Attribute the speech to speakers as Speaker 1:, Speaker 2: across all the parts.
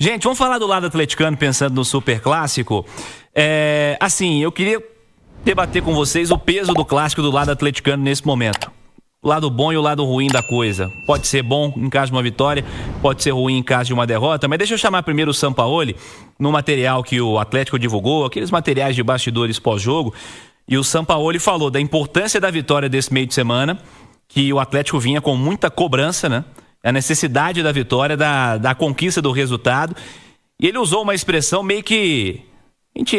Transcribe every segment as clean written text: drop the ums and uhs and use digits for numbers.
Speaker 1: Gente, vamos falar do lado atleticano, pensando no Superclássico. Assim, eu queria debater com vocês o peso do clássico do lado atleticano nesse momento. O lado bom e o lado ruim da coisa. Pode ser bom em caso de uma vitória, pode ser ruim em caso de uma derrota, mas deixa eu chamar primeiro o Sampaoli, no material que o Atlético divulgou, aqueles materiais de bastidores pós-jogo, e o Sampaoli falou da importância da vitória desse meio de semana, que o Atlético vinha com muita cobrança, né? A necessidade da vitória, da conquista do resultado, e ele usou uma expressão meio que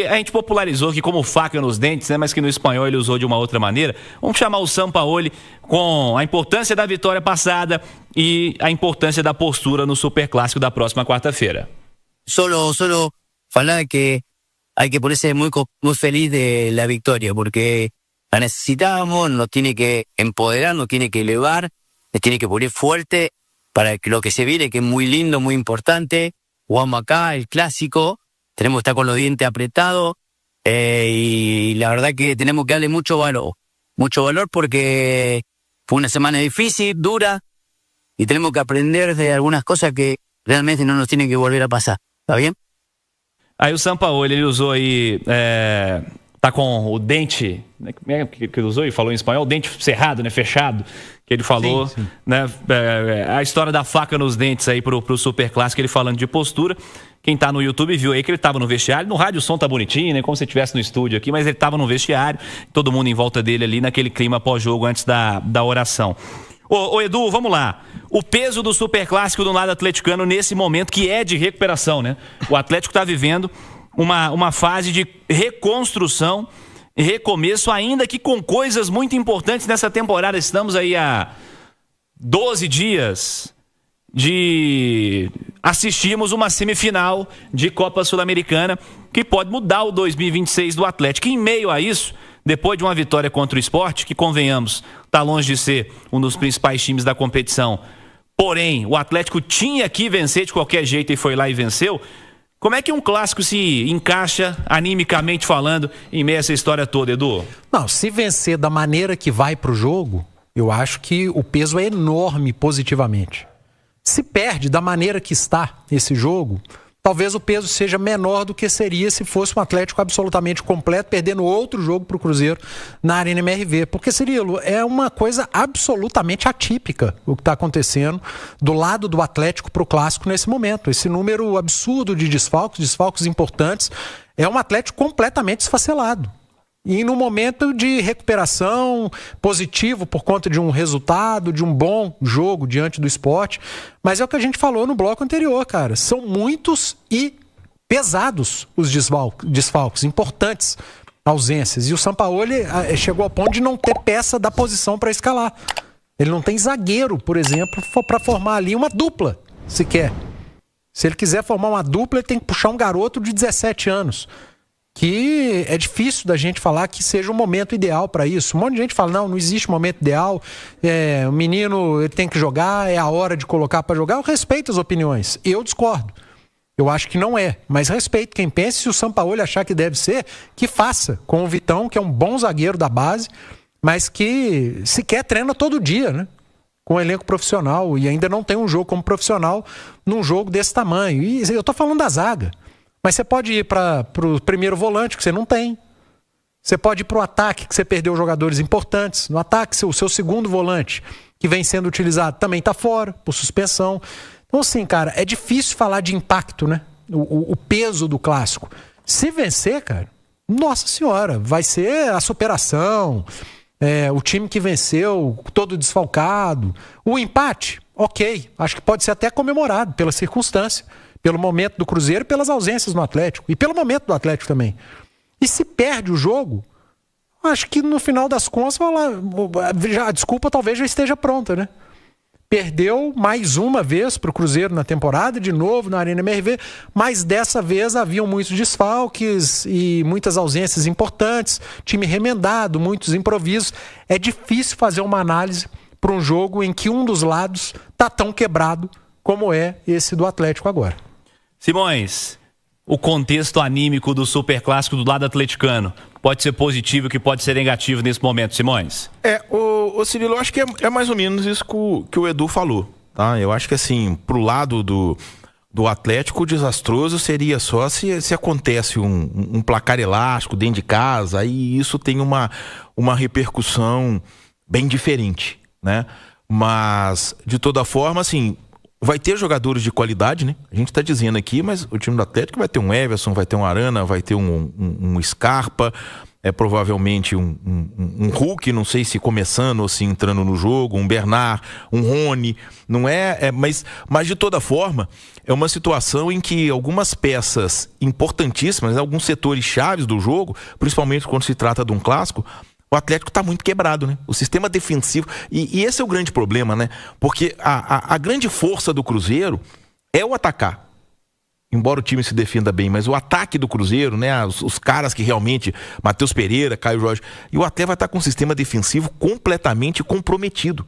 Speaker 1: a gente popularizou aqui como faca nos dentes, né? Mas que no espanhol ele usou de uma outra maneira. Vamos chamar o Sampaoli com a importância da vitória passada e a importância da postura no Superclássico da próxima quarta-feira.
Speaker 2: Solo falar que hay que ponerse muy feliz de la victoria, porque la necesitamos, nos tiene que empoderar, nos tiene que elevar, nos tiene que poner fuerte para lo que se viene, que es muy lindo, muy importante. Jugamos acá, el clásico. Tenemos que estar con los dientes apretados y la verdad que tenemos que darle mucho valor porque fue una semana difícil, dura y tenemos que aprender de algunas cosas que realmente no nos tienen que volver a pasar. ¿Está bien?
Speaker 1: Aí o Sampaoli, ele usou aí, tá com o dente, que ele usou e falou em espanhol, o dente cerrado, né, fechado, que ele falou, sim. Né, a história da faca nos dentes aí pro Superclássico, ele falando de postura. Quem tá no YouTube viu aí que ele tava no vestiário. No rádio o som tá bonitinho, né? Como se estivesse no estúdio aqui, mas ele tava no vestiário. Todo mundo em volta dele ali naquele clima pós-jogo antes da oração. Ô Edu, vamos lá. O peso do Superclássico do lado atleticano nesse momento que é de recuperação, né? O Atlético tá vivendo uma fase de reconstrução e recomeço, ainda que com coisas muito importantes nessa temporada. Estamos aí há 12 dias de assistirmos uma semifinal de Copa Sul-Americana que pode mudar o 2026 do Atlético. E em meio a isso, depois de uma vitória contra o Sport, que convenhamos, está longe de ser um dos principais times da competição, porém, o Atlético tinha que vencer de qualquer jeito e foi lá e venceu. Como é que um clássico se encaixa, animicamente falando, em meio a essa história toda, Edu?
Speaker 3: Não, se vencer da maneira que vai pro jogo, eu acho que o peso é enorme positivamente. Se perde da maneira que está esse jogo, talvez o peso seja menor do que seria se fosse um Atlético absolutamente completo, perdendo outro jogo para o Cruzeiro na Arena MRV. Porque, Cirilo, é uma coisa absolutamente atípica o que está acontecendo do lado do Atlético para o Clássico nesse momento. Esse número absurdo de desfalques importantes, é um Atlético completamente esfacelado. E num momento de recuperação positivo por conta de um resultado, de um bom jogo diante do Sport. Mas é o que a gente falou no bloco anterior, cara. São muitos e pesados os desfalques, importantes ausências. E o Sampaoli chegou ao ponto de não ter peça da posição para escalar. Ele não tem zagueiro, por exemplo, para formar ali uma dupla, sequer. Se ele quiser formar uma dupla, ele tem que puxar um garoto de 17 anos. Que é difícil da gente falar que seja o momento ideal para isso. Um monte de gente fala, não existe momento ideal, o menino ele tem que jogar, é a hora de colocar para jogar. Eu respeito as opiniões, eu discordo. Eu acho que não é, mas respeito quem pensa. Se o Sampaoli achar que deve ser, que faça com o Vitão, que é um bom zagueiro da base, mas que sequer treina todo dia, né? Com um elenco profissional, e ainda não tem um jogo como profissional num jogo desse tamanho. E eu tô falando da zaga. Mas você pode ir para o primeiro volante, que você não tem. Você pode ir para o ataque, que você perdeu jogadores importantes. No ataque, o seu segundo volante, que vem sendo utilizado, também está fora, por suspensão. Então, assim, cara, é difícil falar de impacto, né? O peso do clássico. Se vencer, cara, nossa senhora, vai ser a superação. O time que venceu, todo desfalcado. O empate, ok. Acho que pode ser até comemorado pela circunstância. Pelo momento do Cruzeiro e pelas ausências no Atlético. E pelo momento do Atlético também. E se perde o jogo, acho que no final das contas, a desculpa talvez já esteja pronta, né? Perdeu mais uma vez para o Cruzeiro na temporada, de novo na Arena MRV, mas dessa vez haviam muitos desfalques e muitas ausências importantes, time remendado, muitos improvisos. É difícil fazer uma análise para um jogo em que um dos lados está tão quebrado como é esse do Atlético agora.
Speaker 1: Simões, o contexto anímico do Superclássico do lado atleticano pode ser positivo, que pode ser negativo nesse momento, Simões?
Speaker 4: O Cirilo, eu acho que é mais ou menos isso que o Edu falou, tá? Eu acho que assim, pro lado do do Atlético, desastroso seria só se acontece um placar elástico dentro de casa, aí isso tem uma repercussão bem diferente, né? Mas, de toda forma, assim, vai ter jogadores de qualidade, né? A gente tá dizendo aqui, mas o time do Atlético vai ter um Everson, vai ter um Arana, vai ter um Scarpa, provavelmente um Hulk, não sei se começando ou se entrando no jogo, um Bernard, um Rony, não mas de toda forma é uma situação em que algumas peças importantíssimas, alguns setores chaves do jogo, principalmente quando se trata de um clássico, o Atlético está muito quebrado, né? O sistema defensivo, e esse é o grande problema, né? Porque a grande força do Cruzeiro é o atacar. Embora o time se defenda bem, mas o ataque do Cruzeiro, né? Os caras que realmente, Matheus Pereira, Caio Jorge, e o Atlético vai estar com um sistema defensivo completamente comprometido.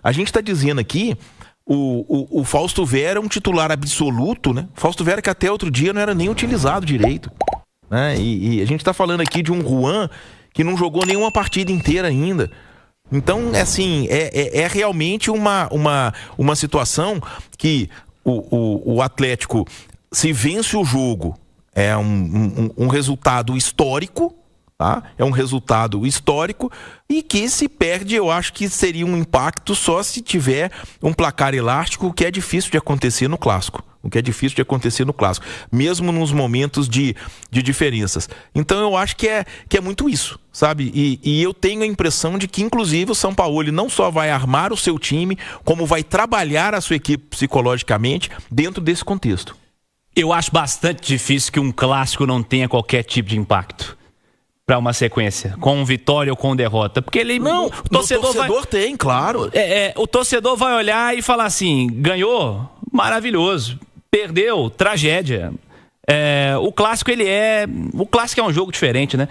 Speaker 4: A gente está dizendo aqui, o Fausto Vera é um titular absoluto, né? Fausto Vera que até outro dia não era nem utilizado direito, né? E a gente está falando aqui de um Juan que não jogou nenhuma partida inteira ainda. Então, assim, é realmente uma situação que o Atlético, se vence o jogo, é um resultado histórico, tá? É um resultado histórico, e que se perde, eu acho que seria um impacto só se tiver um placar elástico, o que é difícil de acontecer no Clássico. Mesmo nos momentos de diferenças. Então eu acho que é muito isso, sabe? E eu tenho a impressão de que, inclusive, o Sampaoli não só vai armar o seu time, como vai trabalhar a sua equipe psicologicamente dentro desse contexto.
Speaker 1: Eu acho bastante difícil que um clássico não tenha qualquer tipo de impacto para uma sequência, com vitória ou com derrota. Porque ele...
Speaker 4: Não, o torcedor tem, claro.
Speaker 1: O torcedor vai olhar e falar assim, ganhou, maravilhoso. Perdeu, tragédia. O clássico é um jogo diferente, né?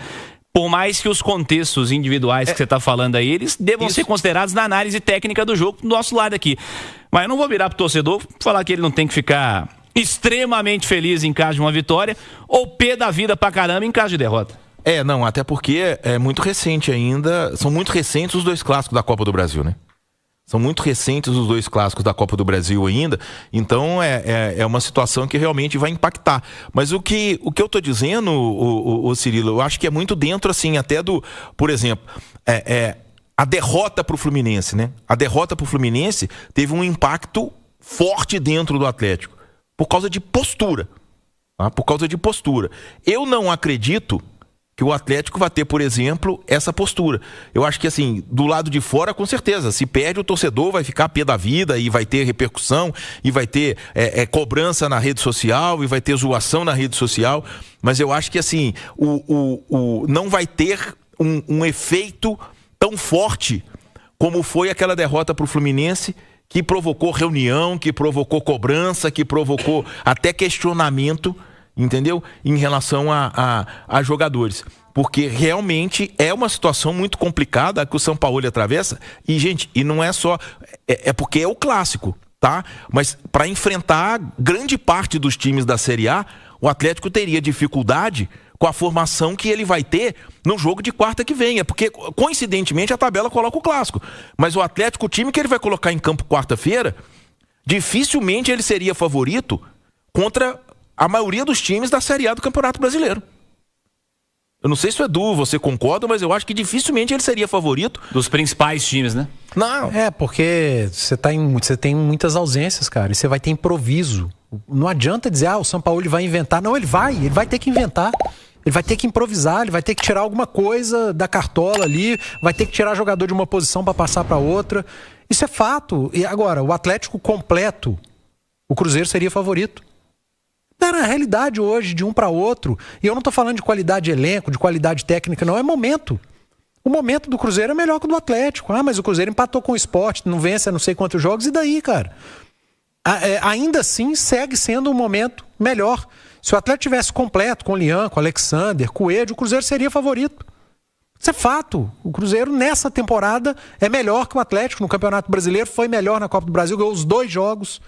Speaker 1: Por mais que os contextos individuais que você está falando aí, eles devam ser considerados na análise técnica do jogo do nosso lado aqui. Mas eu não vou virar pro torcedor falar que ele não tem que ficar extremamente feliz em caso de uma vitória ou pé da vida pra caramba em caso de derrota.
Speaker 4: Não, até porque é muito recente ainda, são muito recentes os dois clássicos da Copa do Brasil, né? São muito recentes os dois clássicos da Copa do Brasil ainda, então é uma situação que realmente vai impactar. Mas o que eu tô dizendo, o Cirilo, eu acho que é muito dentro, assim, até do, por exemplo, a derrota pro Fluminense, né? A derrota pro Fluminense teve um impacto forte dentro do Atlético, por causa de postura, tá? Por causa de postura. Eu não acredito que o Atlético vai ter, por exemplo, essa postura. Eu acho que, assim, do lado de fora, com certeza, se perde, o torcedor vai ficar pé da vida e vai ter repercussão e vai ter cobrança na rede social e vai ter zoação na rede social, mas eu acho que, assim, não vai ter um efeito tão forte como foi aquela derrota para o Fluminense, que provocou reunião, que provocou cobrança, que provocou até questionamento, entendeu? Em relação a jogadores. Porque realmente é uma situação muito complicada que o Sampaoli atravessa. E, gente, e não é só... É porque é o clássico, tá? Mas para enfrentar grande parte dos times da Série A, o Atlético teria dificuldade com a formação que ele vai ter no jogo de quarta que vem. É porque, coincidentemente, a tabela coloca o clássico. Mas o Atlético, o time que ele vai colocar em campo quarta-feira, dificilmente ele seria favorito contra a maioria dos times da Série A do Campeonato Brasileiro. Eu não sei se o Edu, você concorda, mas eu acho que dificilmente ele seria favorito.
Speaker 1: Dos principais times, né?
Speaker 3: Não. Porque você tem muitas ausências, cara, e você vai ter improviso. Não adianta dizer, o Sampaoli vai inventar. Não, ele vai ter que inventar. Ele vai ter que improvisar, ele vai ter que tirar alguma coisa da cartola ali, vai ter que tirar jogador de uma posição para passar para outra. Isso é fato. E agora, o Atlético completo, o Cruzeiro seria favorito. Na realidade hoje, de um para outro, e eu não tô falando de qualidade de elenco, de qualidade técnica, não, é momento. O momento do Cruzeiro é melhor que o do Atlético. Mas o Cruzeiro empatou com o Sport, não vence a não sei quantos jogos, e daí, cara? Ainda assim, segue sendo um momento melhor. Se o Atlético tivesse completo, com o Lian, com o Alexander, com o Ed, o Cruzeiro seria favorito. Isso é fato. O Cruzeiro, nessa temporada, é melhor que o Atlético. No Campeonato Brasileiro, foi melhor na Copa do Brasil, ganhou os 2 jogos.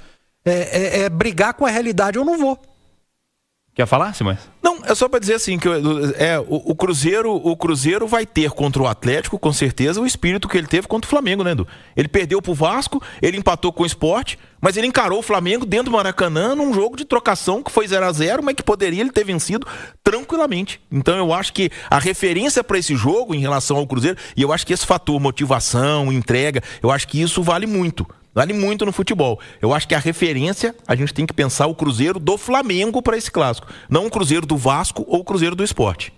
Speaker 3: Brigar com a realidade, eu não vou.
Speaker 1: Quer falar, Simões?
Speaker 4: Não, é só para dizer assim, que o Cruzeiro vai ter contra o Atlético, com certeza, o espírito que ele teve contra o Flamengo, né, Edu? Ele perdeu pro Vasco, ele empatou com o Sport, mas ele encarou o Flamengo dentro do Maracanã num jogo de trocação que foi 0-0, mas que poderia ele ter vencido tranquilamente. Então eu acho que a referência para esse jogo em relação ao Cruzeiro, e eu acho que esse fator motivação, entrega, eu acho que isso vale muito. Vale muito no futebol. Eu acho que a referência, a gente tem que pensar o Cruzeiro do Flamengo para esse clássico. Não o Cruzeiro do Vasco ou o Cruzeiro do Sport.